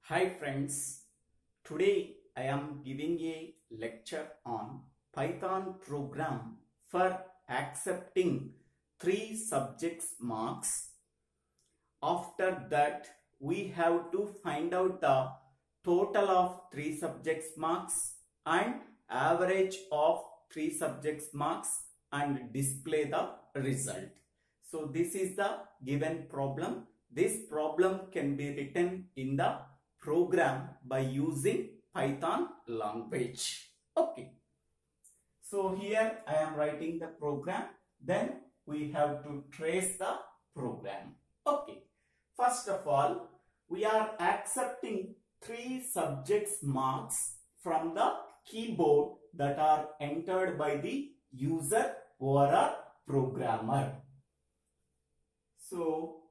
Hi friends, today I am giving a lecture on Python program for accepting 3 subjects marks. After that, we have to find out the total of 3 subjects marks and average of 3 subjects marks and display the result. So this is the given problem. This problem can be written in the program by using Python language. Okay. So here I am writing the program. Then we have to trace the program. Okay. First of all, we are accepting 3 subjects marks from the keyboard that are entered by the user or a programmer. So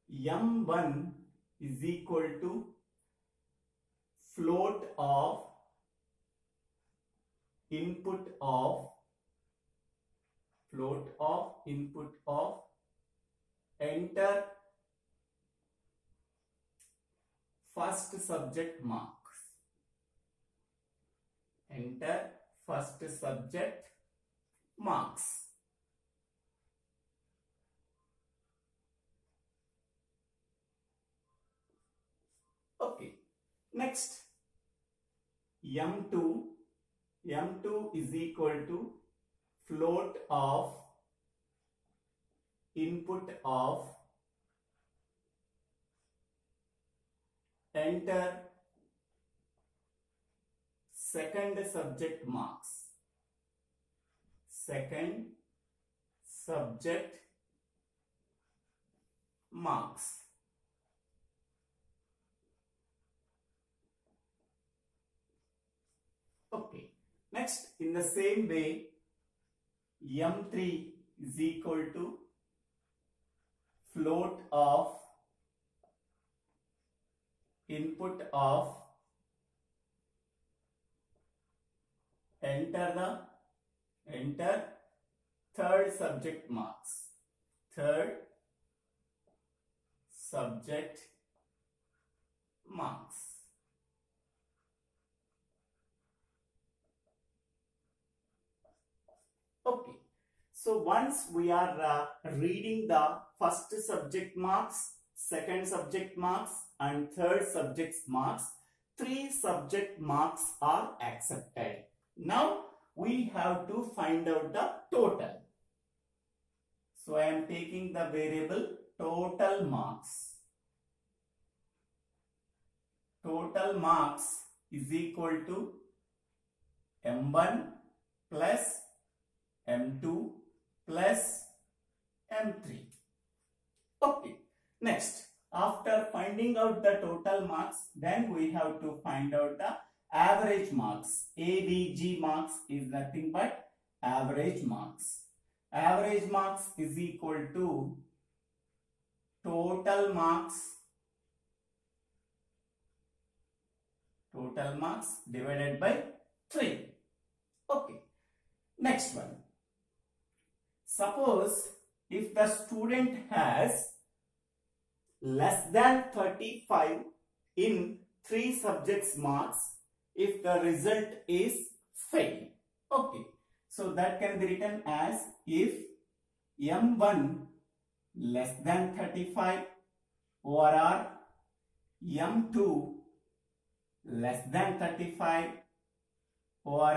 M1 is equal to float of input of enter first subject marks. Enter first subject marks. Okay. Next, M2 is equal to float of input of enter second subject marks. Second subject marks. Okay. Next, in the same way, M3 is equal to float of input of enter third subject marks. Third subject marks. Okay. So once we are reading the first subject marks, second subject marks and third subject marks, 3 subject marks are accepted. Now we have to find out the total. So I am taking the variable total marks. Total marks is equal to M1 plus M2 plus M3. Okay. Next, after finding out the total marks, then we have to find out the average marks. AVG marks is nothing but average marks. Average marks is equal to total marks divided by 3. Okay. Next one. Suppose if the student has less than 35 in 3 subjects marks, if the result is fail. Okay. So that can be written as if M1 less than 35 or M2 less than 35 or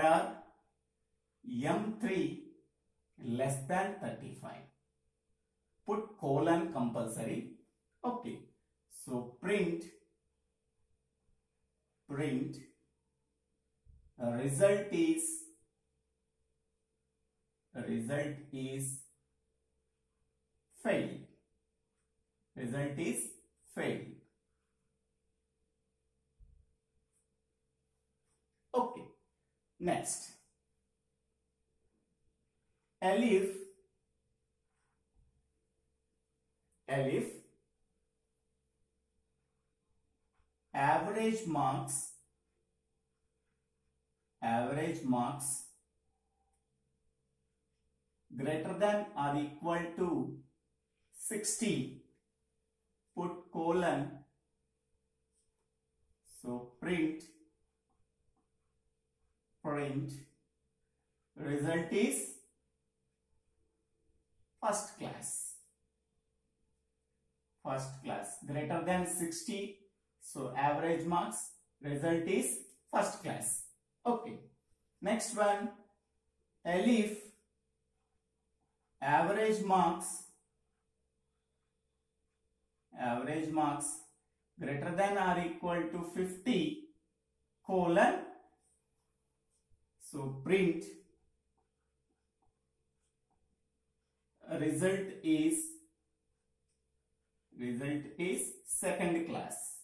M3 less than 35. Put colon compulsory. Okay. So print result is failed. Result is failed. Okay. Next, elif average marks greater than or equal to 60, put colon So print result is first class greater than 60. So average marks, result is first class. Okay. Next one, Elif, average marks greater than or equal to 50 colon. So print result is second class.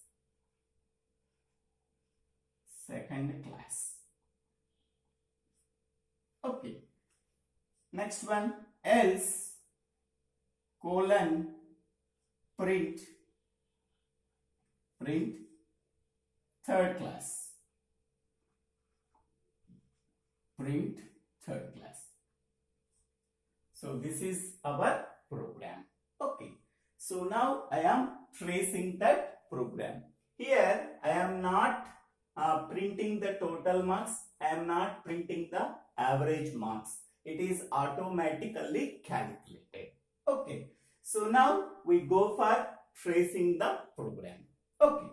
Okay. Next one, else colon print third class. So this is our program. Okay. So now I am tracing that program. Here I am not printing the total marks. I am not printing the average marks. It is automatically calculated. Okay. So now we go for tracing the program. Okay.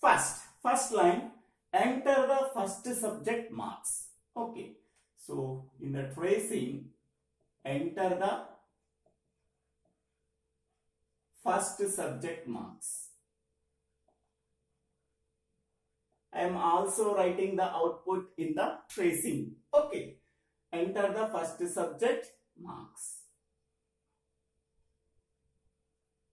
First line, enter the first subject marks. Okay. So in the tracing, enter the first subject marks. I am also writing the output in the tracing. Okay. Enter the first subject marks.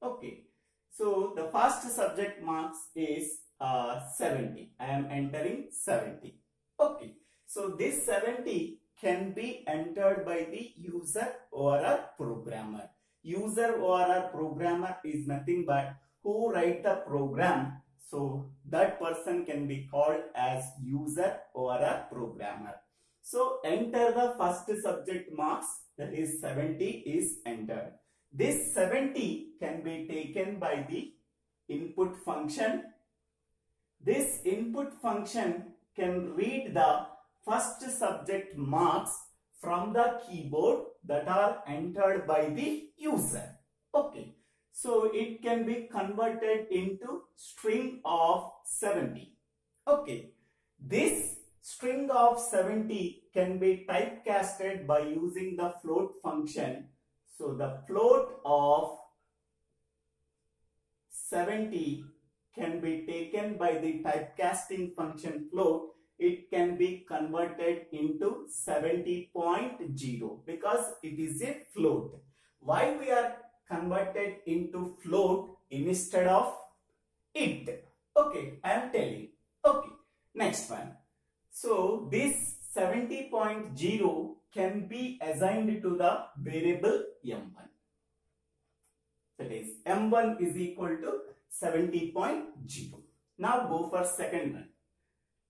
Okay. So the first subject marks is 70. I am entering 70. Okay. So this 70 can be entered by the user or a programmer. User or a programmer is nothing but who write the program. So that person can be called as user or a programmer. So enter the first subject marks, that is 70 is entered. This 70 can be taken by the input function. This input function can read the first subject marks from the keyboard that are entered by the user. Okay. So it can be converted into string of 70. Okay. This string of 70 can be typecasted by using the float function. So the float of 70 can be taken by the typecasting function float. It can be converted into 70.0 because it is a float. Why we are converted into float instead of int? Okay, I am telling. Okay, next one. So this 70.0 can be assigned to the variable m1. That is m1 is equal to 70.0. Now go for second one.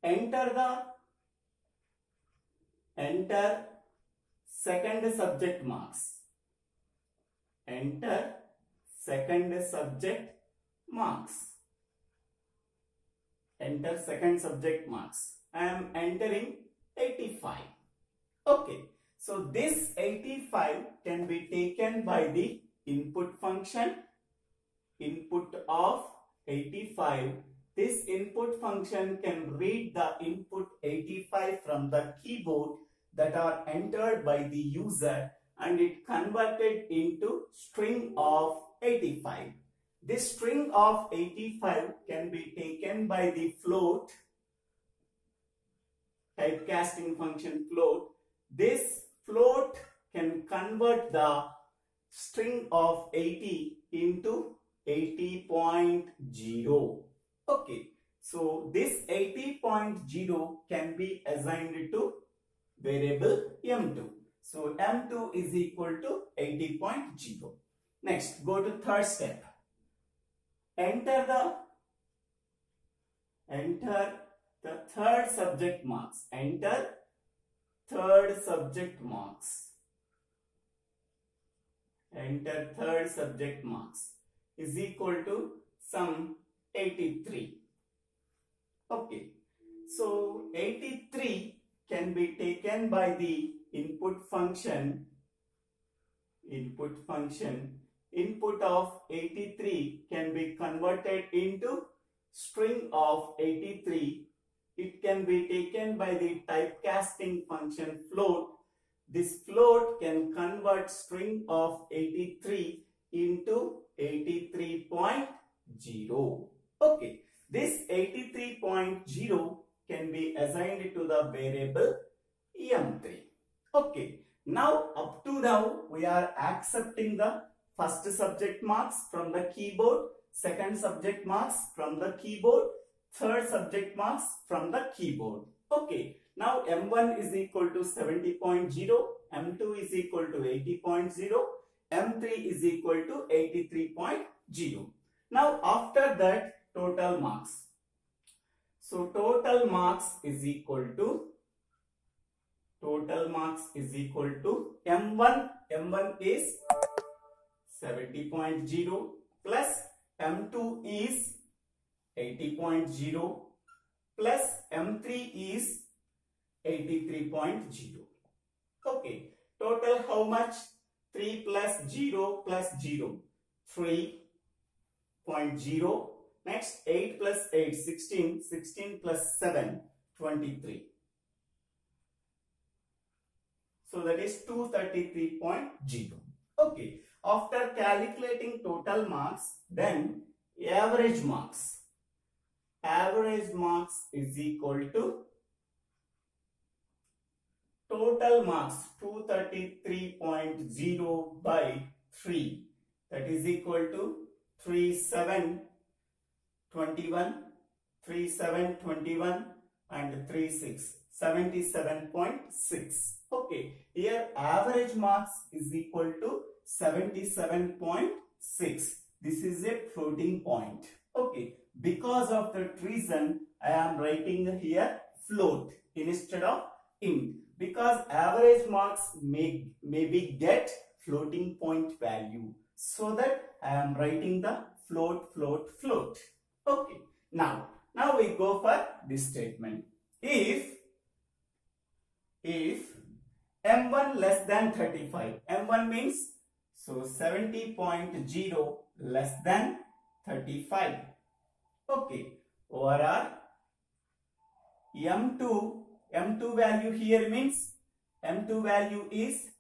Enter second subject marks. Enter second subject marks. Enter second subject marks. I am entering 85. Okay. So this 85 can be taken by the input function. Input of 85. This input function can read the input 85 from the keyboard that are entered by the user and it converted into string of 85. This string of 85 can be taken by the float, typecasting function float. This float can convert the string of 80 into 80.0. Okay, so this 80.0 can be assigned to variable m2. So m2 is equal to 80.0. Next, go to third step. Enter the third subject marks. Enter third subject marks. Enter third subject marks is equal to some 83. Okay. So 83 can be taken by the input function. Input of 83 can be converted into string of 83. It can be taken by the typecasting function float. This float can convert string of 83 into 83.0. Okay, this 83.0 can be assigned to the variable M3. Okay, now up to now we are accepting the first subject marks from the keyboard, second subject marks from the keyboard, third subject marks from the keyboard. Okay, now M1 is equal to 70.0, M2 is equal to 80.0, M3 is equal to 83.0. Now after that, total marks. So total marks is equal to M1. M1 is 70.0 plus M2 is 80.0 plus M3 is 83.0. Okay, total how much? 3 plus 0 plus 0, 3.0. Next 8 plus 8, 16, 16 plus 7, 23. So that is 233.0. Okay, after calculating total marks, then average marks. Average marks is equal to total marks 233.0 by 3. That is equal to 3721, 3721 and 36, 77.6. Okay, here average marks is equal to 77.6. This is a floating point. Okay, because of that reason I am writing here float instead of int, because average marks may maybe get floating point value, so that I am writing the float. Okay, now we go for this statement. If M1 less than 35, M1 means so 70.0 less than 35. Okay, over M2 value here means M2 value is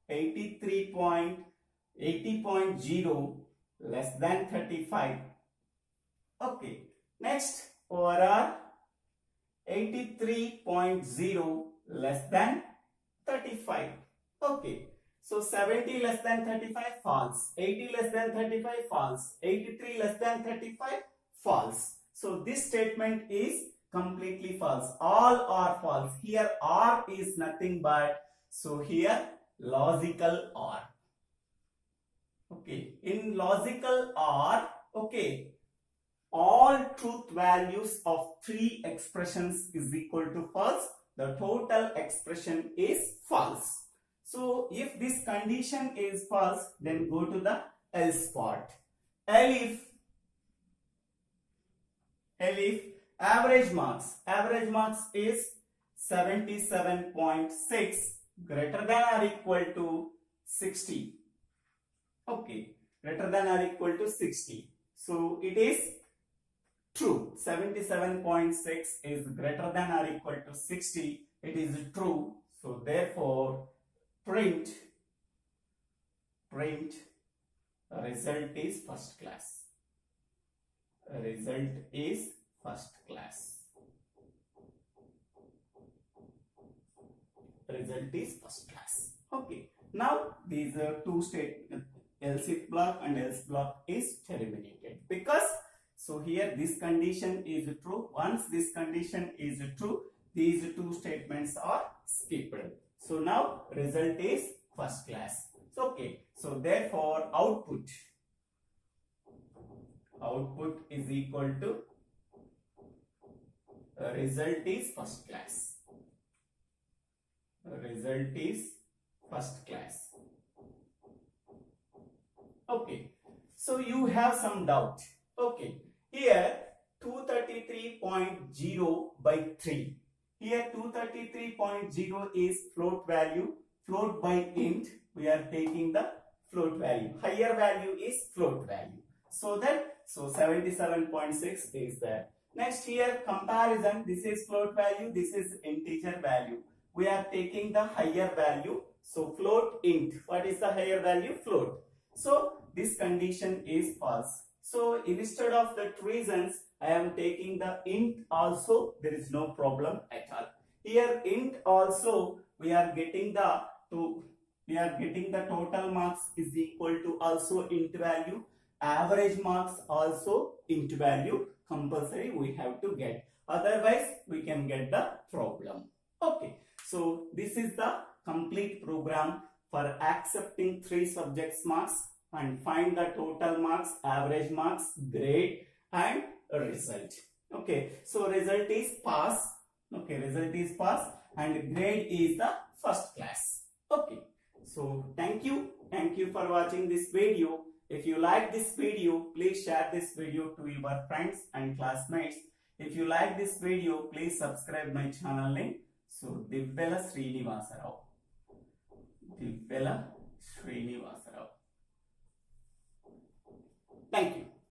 80.0 less than 35. Okay, next over 83.0 less than 35. Okay, so 70 less than 35 false, 80 less than 35 false, 83 less than 35 false. So this statement is completely false. All are false. Here or is nothing but, so here logical or. Okay, in logical or, okay, all truth values of three expressions is equal to false. The total expression is false. So if this condition is false, then go to the else part. If average marks is 77.6 greater than or equal to 60. Okay, greater than or equal to 60. So it is true. 77.6 is greater than or equal to 60. It is true. So therefore print result is first class. Result is first class. Result is first class. Okay. Now these two statements, else if block and else block is terminated, because so here this condition is true. Once this condition is true, these two statements are skipped. So now result is first class. So, okay. So therefore output is equal to result is first class. Result is first class. Okay. So you have some doubt. Okay. Here 233.0 by 3. Here 233.0 is float value, float by int. We are taking the float value. Higher value is float value. So 77.6 is there. Next here comparison. This is float value. This is integer value. We are taking the higher value. So float int. What is the higher value? Float. So this condition is false. So instead of the reasons, I am taking the int also. There is no problem at all. Here int also we are getting the total marks is equal to also int value. Average marks also int value. Compulsory we have to get. Otherwise we can get the problem. Okay. So this is the complete program for accepting 3 subjects marks and find the total marks, average marks, grade and result. Okay. So result is pass. Okay. Result is pass and grade is the first class. Okay. So thank you. Thank you for watching this video. If you like this video, please share this video to your friends and classmates. If you like this video, please subscribe my channel name. So Divvela Srinivasarao. Divvela Srinivasarao. Thank you.